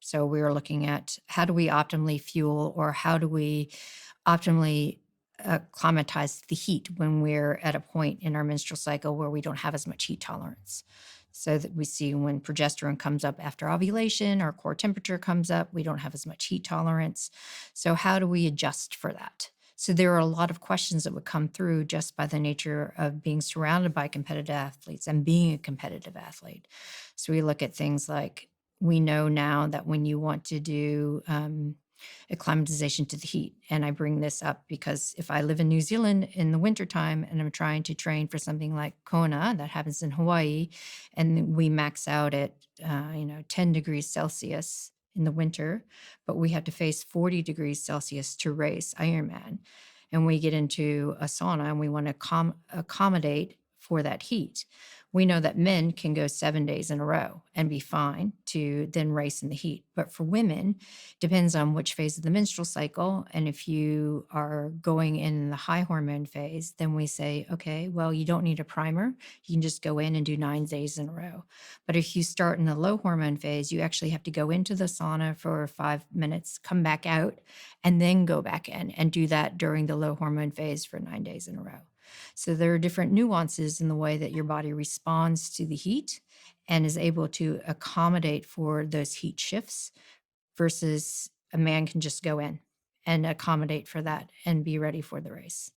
So we were looking at how do we optimally fuel or how do we optimally acclimatize the heat when we're at a point in our menstrual cycle where we don't have as much heat tolerance. So that we see when progesterone comes up after ovulation, our core temperature comes up, we don't have as much heat tolerance. So, how do we adjust for that? So, there are a lot of questions that would come through just by the nature of being surrounded by competitive athletes and being a competitive athlete. So, we look at things like we know now that when you want to do acclimatization to the heat. And I bring this up because if I live in New Zealand in the wintertime and I'm trying to train for something like Kona that happens in Hawaii, and we max out at 10 degrees Celsius in the winter, but we have to face 40 degrees Celsius to race Ironman. And we get into a sauna and we want to accommodate for that heat. We know that men can go 7 days in a row and be fine to then race in the heat. But for women, depends on which phase of the menstrual cycle. And if you are going in the high hormone phase, then we say, okay, well, you don't need a primer. You can just go in and do 9 days in a row. But if you start in the low hormone phase, you actually have to go into the sauna for 5 minutes, come back out, and then go back in and do that during the low hormone phase for 9 days in a row. So there are different nuances in the way that your body responds to the heat and is able to accommodate for those heat shifts versus a man can just go in and accommodate for that and be ready for the race.